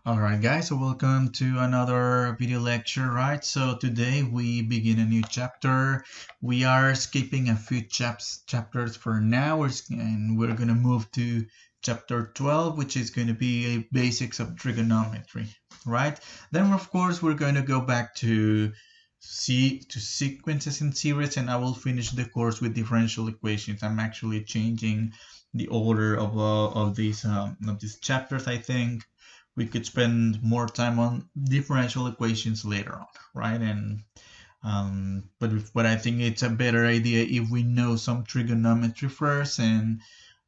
Alright guys, so welcome to another video lecture, right? So today we begin a new chapter. We are skipping a few chapters for now, and we're going to move to chapter 12, which is going to be a basics of trigonometry, right? Then of course we're going to go back to sequences and series, and I will finish the course with differential equations. I'm actually changing the order of these chapters, I think we could spend more time on differential equations later on, right? And but I think it's a better idea if we know some trigonometry first and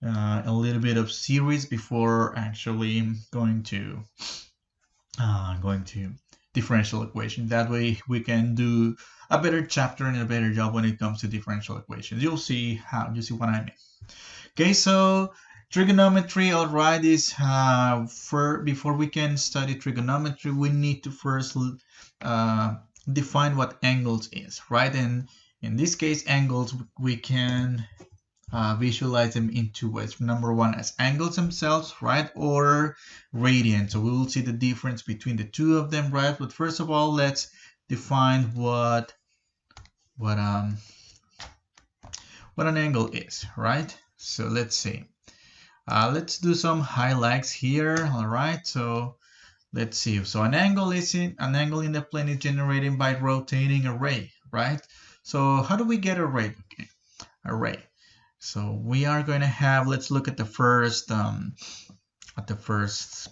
a little bit of series before actually going to differential equations. That way we can do a better chapter and a better job when it comes to differential equations. You'll see what I mean. Okay, so trigonometry, all right, is before we can study trigonometry, we need to first uh, define what angles is, right? And in this case, angles, we can visualize them in two ways. Number one, as angles themselves, right? Or radians. So we will see the difference between the two of them, right? But first of all, let's define what um what an angle is, right? So let's see. Let's do some highlights here. All right, so let's see. So an angle in the plane is generated by rotating a ray, right? So how do we get a ray? Okay, a ray. So we are going to have. Let's look at the first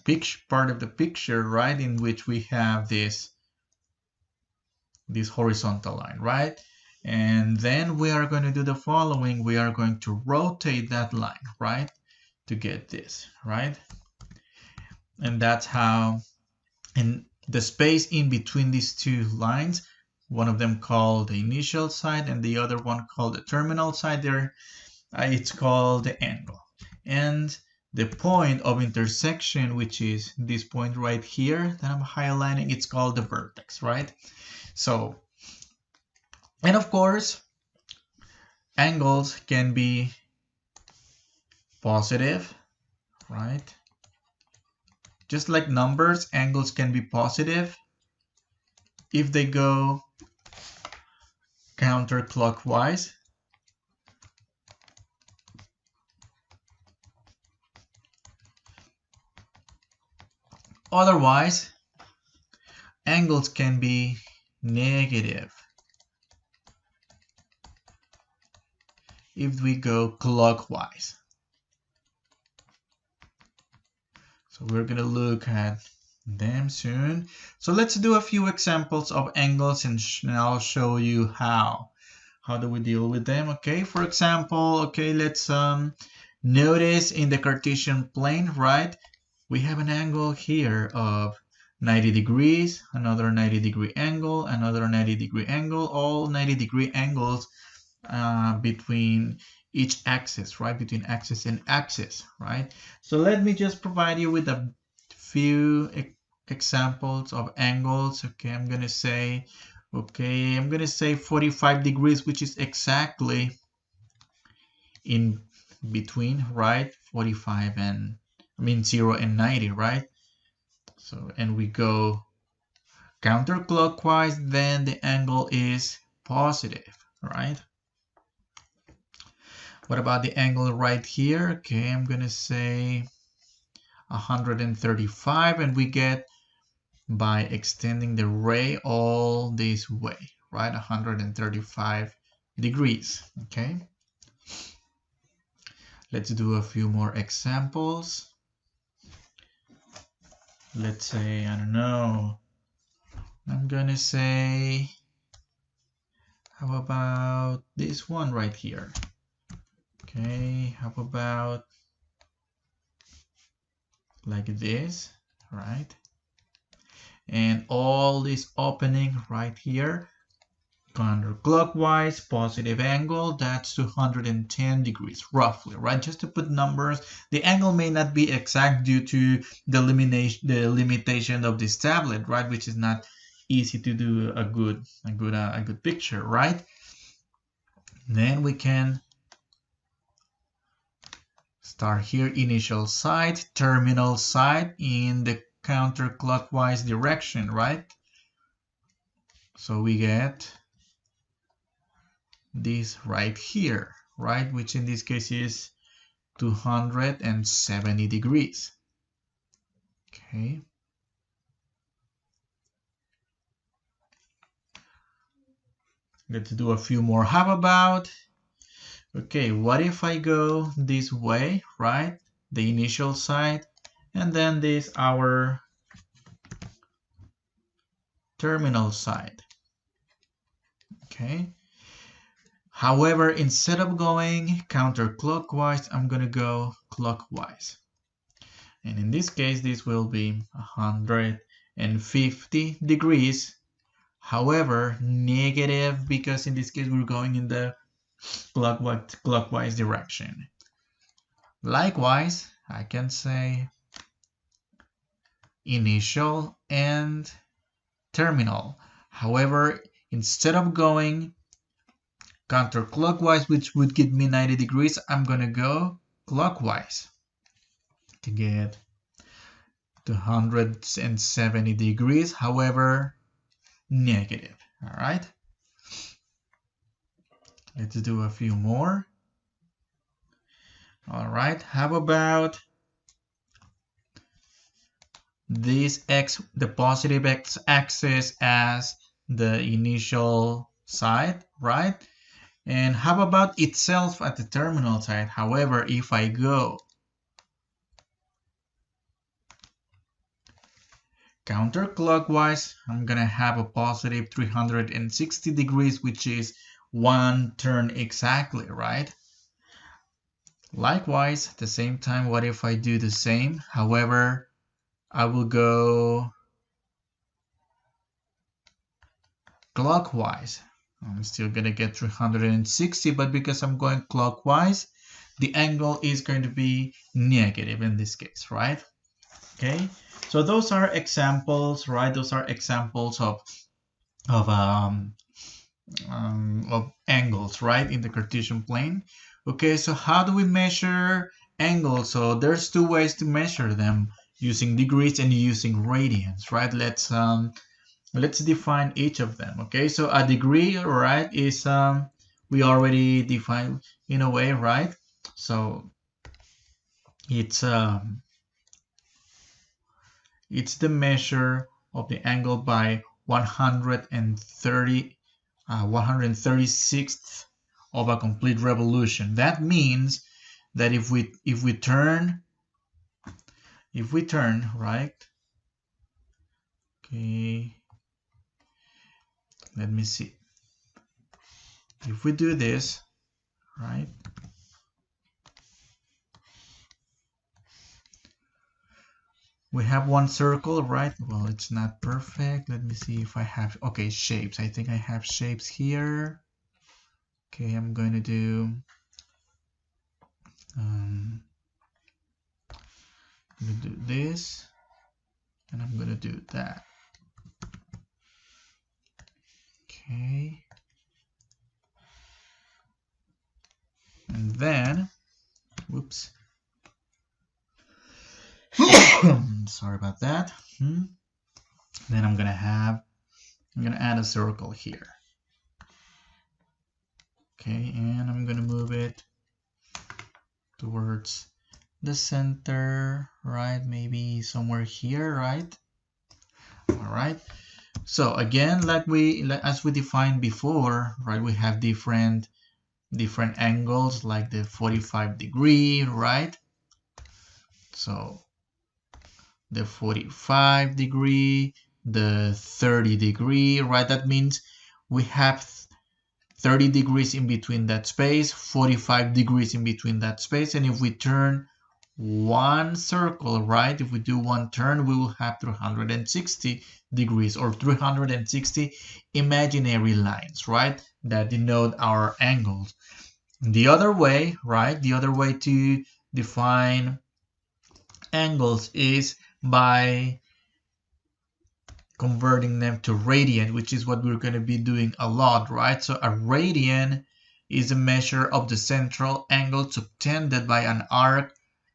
picture part of the picture, right? In which we have this horizontal line, right? And then we are going to do the following. We are going to rotate that line, right? To get this, right? And that's how, and the space in between these two lines, one of them called the initial side and the other one called the terminal side there, it's called the angle. And the point of intersection, which is this point right here that I'm highlighting, it's called the vertex, right? So, and of course, angles can be positive, right? Just like numbers, angles can be positive if they go counterclockwise. Otherwise, angles can be negative if we go clockwise. So we're going to look at them soon. So let's do a few examples of angles, and I'll show you how do we deal with them. Okay, for example, okay, let's notice in the Cartesian plane, right? We have an angle here of 90 degrees, another 90-degree angle, another 90-degree angle, all 90-degree angles between each axis, right? Between axis and axis, right? So let me just provide you with a few examples of angles. Okay, I'm gonna say 45 degrees, which is exactly in between, right? 45 and 0 and 90, right? So, and we go counterclockwise, then the angle is positive, right? What about the angle right here? Okay, I'm gonna say 135, and we get by extending the ray all this way, right? 135 degrees, okay? Let's do a few more examples. Let's say, I don't know, I'm gonna say, how about this one right here? Okay, how about like this, right? And all this opening right here, counterclockwise, positive angle, that's 210 degrees, roughly, right? Just to put numbers, the angle may not be exact due to the limitation of this tablet, right? Which is not easy to do a good picture, right? Then we can start here, initial side, terminal side in the counterclockwise direction, right? So we get this right here, right? Which in this case is 270 degrees. Okay. Let's do a few more. How about, okay, what if I go this way, right? The initial side, and then this our terminal side. Okay. However, instead of going counterclockwise, I'm going to go clockwise. And in this case, this will be 150 degrees. However, negative, because in this case, we're going in the clockwise direction. Likewise, I can say initial and terminal. However, instead of going counterclockwise, which would give me 90 degrees, I'm going to go clockwise to get 270 degrees, however, negative. All right. Let's do a few more. All right. How about this X, the positive X axis as the initial side, right? And how about itself at the terminal side? However, if I go counterclockwise, I'm gonna have a positive 360 degrees, which is one turn exactly, right? Likewise, at the same time, what if I do the same? However, I will go clockwise. I'm still gonna get 360, but because I'm going clockwise, the angle is going to be negative in this case, right? Okay, so those are examples, right? Those are examples of angles, right, in the Cartesian plane. Okay, so how do we measure angles? So there's two ways to measure them, using degrees and using radians, right? Let's define each of them. Okay, so a degree, right, is we already defined in a way, right? So it's the measure of the angle by 136th of a complete revolution. That means that if we turn, right? Okay, let me see. If we do this, right? We have one circle, right? Well, it's not perfect. Let me see if I have, okay, shapes. I think I have shapes here. Okay, I'm going to do this, and I'm going to do that. Okay. And then, whoops. Sorry about that. Then I'm gonna add a circle here. Okay, and I'm gonna move it towards the center, right? Maybe somewhere here, right? All right. So again, as we defined before, right? We have different angles, like the 45 degree, right? So the 45 degree, the 30 degree, right? That means we have 30 degrees in between that space, 45 degrees in between that space. And if we turn one circle, right? If we do one turn, we will have 360 degrees, or 360 imaginary lines, right? That denote our angles. The other way, right? The other way to define angles is by converting them to radian, which is what we're going to be doing a lot, right? So a radian is a measure of the central angle subtended by an arc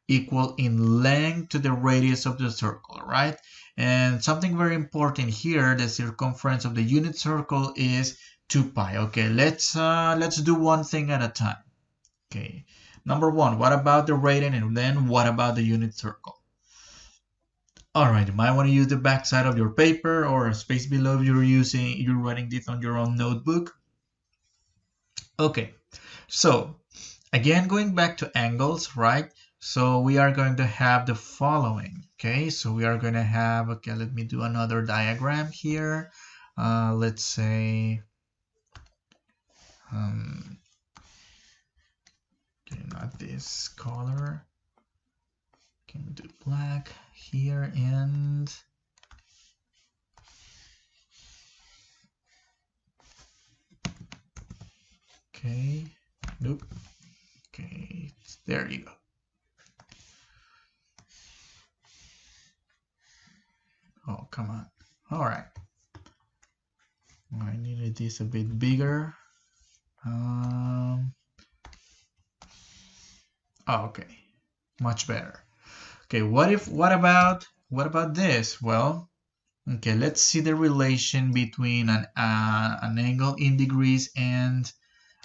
equal in length to the radius of the circle, right? And something very important here, the circumference of the unit circle is 2 pi. Okay, let's do one thing at a time. Okay, number one, what about the radian, and then what about the unit circle? All right, you might want to use the back side of your paper or a space below if you're writing this on your own notebook. Okay, so again, going back to angles, right? So we are going to have the following. Okay, so we are going to have, okay, let me do another diagram here. Let's say, okay, not this color. Can do black here and okay, nope. Okay, there you go. Oh, come on. All right. I needed this a bit bigger. Oh, okay, much better. Okay, what about this? Well, okay, let's see the relation between an angle in degrees and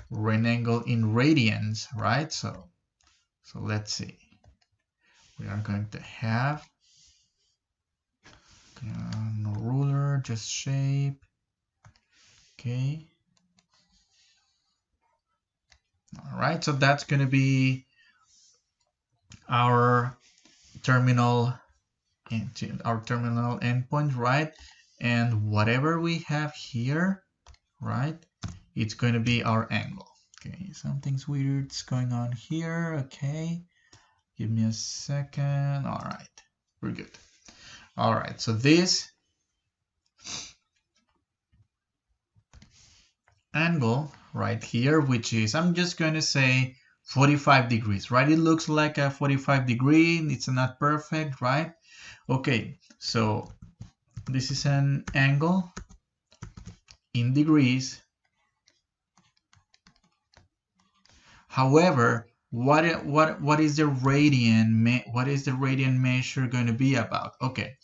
an angle in radians, right? So let's see. We are going to have no ruler, just shape. Okay. All right, so that's going to be our terminal endpoint, right? And whatever we have here, right, it's going to be our angle. Okay, something's weird's going on here. Okay, give me a second. All right, we're good. All right, so this angle right here, which is, I'm just going to say 45 degrees, right? It looks like a 45 degree. It's not perfect, right? Okay, so this is an angle in degrees. However, what is the radian measure going to be about? Okay,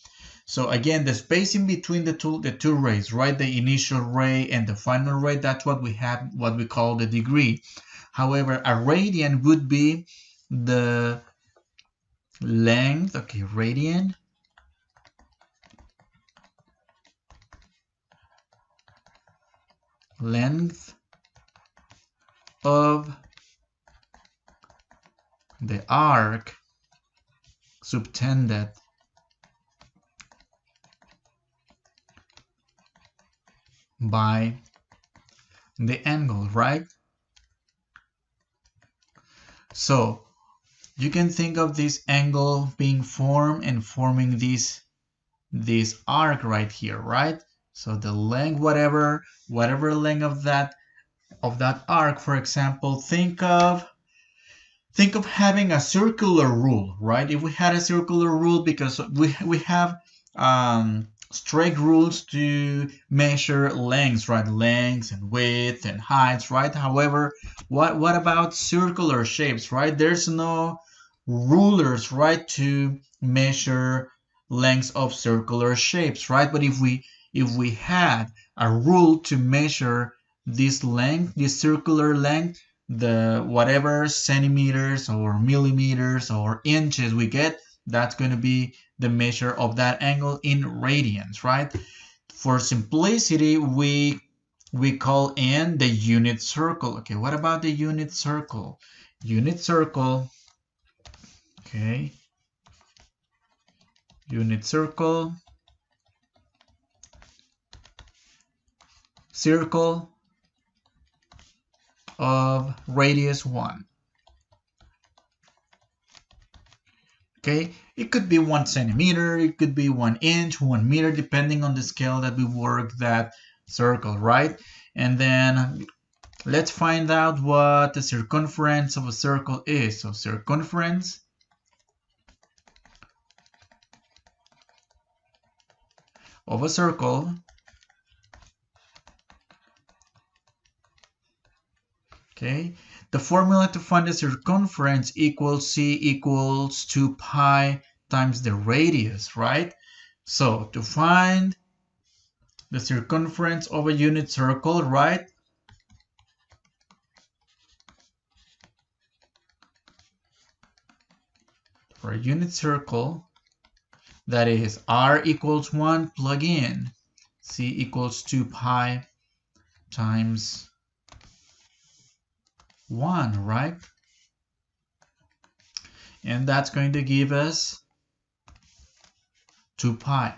so again, the spacing between the two rays, right? The initial ray and the final ray, that's what we have, what we call the degree. However, a radian would be the length, okay, radian length of the arc subtended by the angle, right? So you can think of this angle being formed and forming this arc right here, right? So the length, whatever length of that arc, for example, think of having a circular rule, right? If we had a circular rule, because we have straight rules to measure lengths, right? Lengths and width and heights, right? However, what about circular shapes, right? There's no rulers, right, to measure lengths of circular shapes, right? But if we had a rule to measure this length, this circular length, the whatever centimeters or millimeters or inches we get, that's going to be the measure of that angle in radians, right? For simplicity, we call in the unit circle. Okay, what about the unit circle? Unit circle, okay, unit circle, circle of radius 1. Okay, it could be 1 centimeter, it could be 1 inch, 1 meter, depending on the scale that we work that circle, right? And then let's find out what the circumference of a circle is. So circumference of a circle, Okay, the formula to find the circumference equals C equals 2 pi times the radius, right? So to find the circumference of a unit circle, right? For a unit circle, that is r equals 1, plug in C equals 2 pi times 1, right? And that's going to give us 2 pi.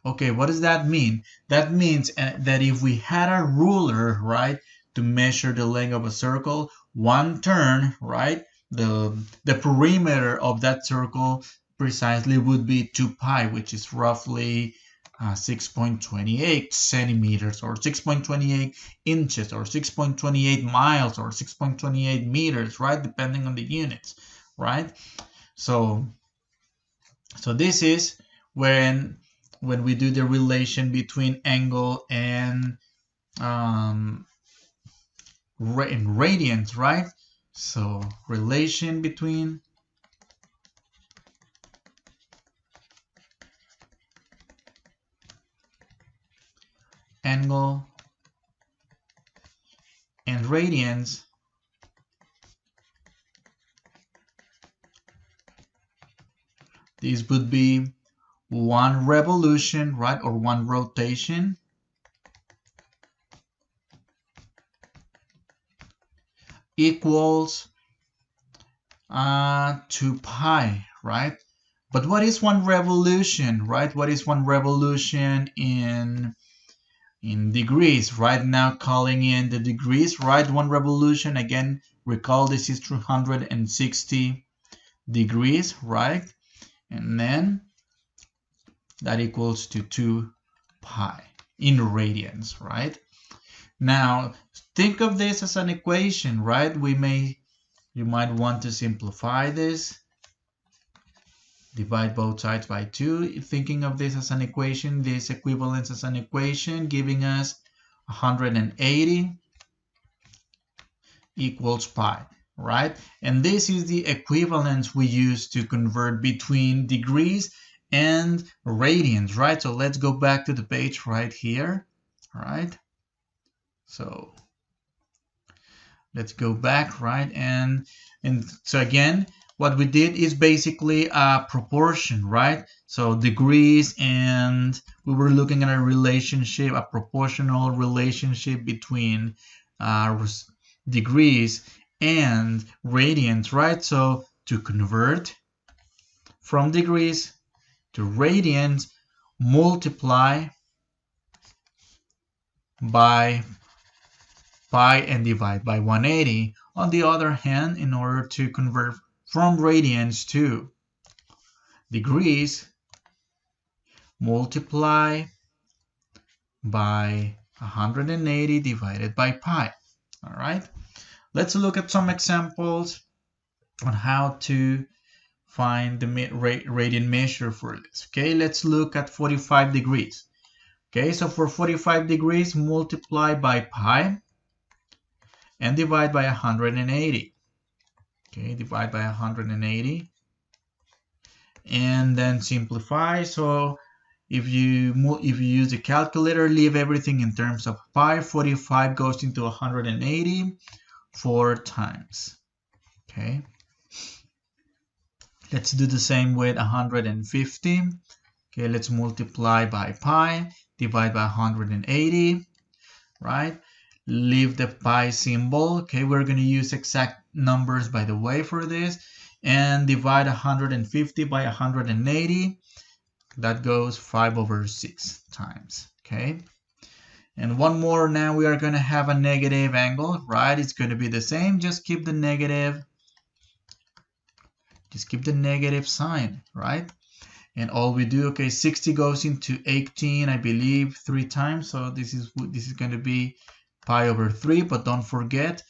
Okay, what does that mean? That means that if we had a ruler, right, to measure the length of a circle, one turn, right, the perimeter of that circle precisely would be 2 pi, which is roughly 6.28 centimeters or 6.28 inches or 6.28 miles or 6.28 meters, right, depending on the units, right? So this is when we do the relation between angle and radians, right? So relation between angle and radians this would be 1 revolution, right, or 1 rotation equals 2 pi, right? But what is 1 revolution, right? What is 1 revolution in degrees? Right now, calling in the degrees, right? 1 revolution, again, recall this is 360 degrees, right? And then that equals to 2 pi in radians, right? Now, think of this as an equation, right? You might want to simplify this. Divide both sides by 2. Thinking of this as an equation, this equivalence as an equation, giving us 180 equals pi, right? And this is the equivalence we use to convert between degrees and radians, right? So let's go back to the page right here, all right? So let's go back, right? And so again, what we did is basically a proportion, right? So degrees, and we were looking at a relationship, a proportional relationship between degrees and radians, right? So to convert from degrees to radians, multiply by pi and divide by 180. On the other hand, in order to convert from radians to degrees, multiply by 180 divided by pi. All right, let's look at some examples on how to find the radian measure for this. Okay, let's look at 45 degrees. Okay, so for 45 degrees, multiply by pi and divide by 180. Okay, divide by 180 and then simplify. So if you use the calculator, leave everything in terms of pi. 45 goes into 180 4 times. Okay, let's do the same with 150. Okay, let's multiply by pi, divide by 180, right? Leave the pi symbol. Okay, we're going to use exact numbers, by the way, for this, and divide 150 by 180. That goes 5/6 times. Okay, and one more. Now we are going to have a negative angle, right? It's going to be the same. Just keep the negative sign, right? And all we do, okay, 60 goes into 18, I believe, 3 times. So this is going to be pi/3, but don't forget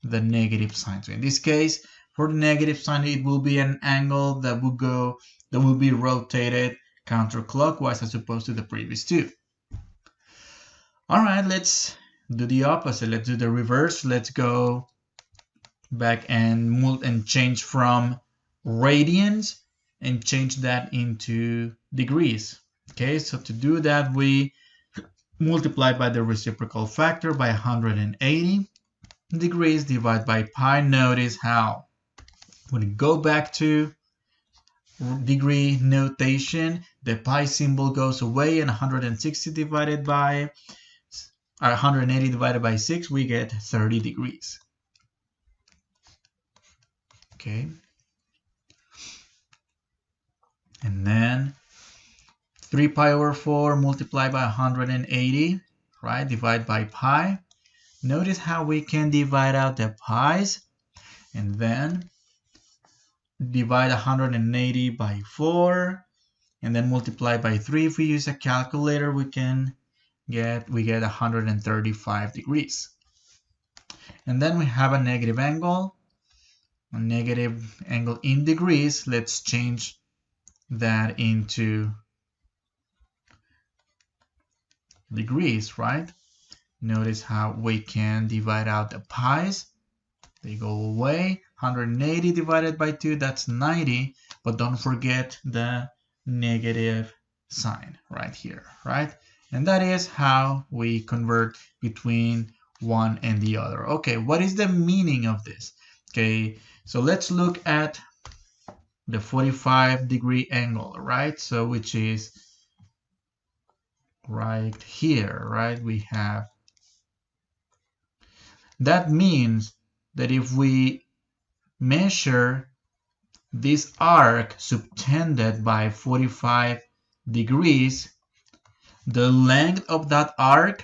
the negative sign. So in this case, for the negative sign, it will be an angle that will be rotated counterclockwise as opposed to the previous two. All right, let's do the opposite. Let's do the reverse. Let's go back and change from radians and change that into degrees. Okay, so to do that, we multiply by the reciprocal factor by 180 degrees, divide by pi. Notice how when we go back to degree notation, the pi symbol goes away, and 180 divided by 6, we get 30 degrees. Okay. And then 3 pi over 4 multiplied by 180, right? Divide by pi. Notice how we can divide out the pi's, and then divide 180 by 4, and then multiply by 3. If we use a calculator, we get 135 degrees. And then we have a negative angle in degrees. Let's change that into degrees, right? Notice how we can divide out the pi's. They go away. 180 divided by 2, that's 90. But don't forget the negative sign right here, right? And that is how we convert between one and the other. Okay, what is the meaning of this? Okay, so let's look at the 45-degree angle, right? So which is right here, right? We have, that means that if we measure this arc subtended by 45 degrees, the length of that arc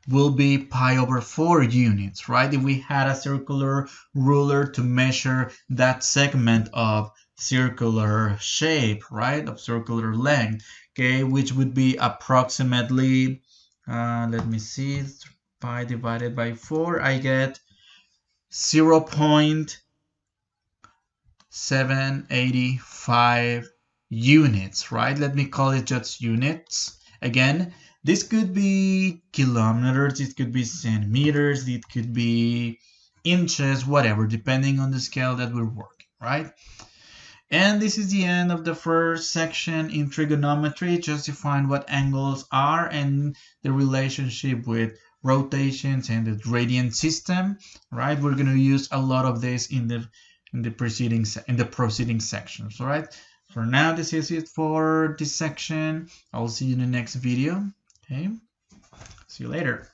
will be pi over 4 units, right? If we had a circular ruler to measure that segment of circular shape, right, of circular length, okay, which would be approximately, let me see, pi divided by 4, I get 0.785 units, right? Let me call it just units. Again, this could be kilometers, it could be centimeters, it could be inches, whatever, depending on the scale that we're working, right? And this is the end of the first section in trigonometry. Just define what angles are and the relationship with rotations and the radian system, right? We're going to use a lot of this in the proceeding sections, all right? For now, this is it for this section. I'll see you in the next video. Okay, see you later.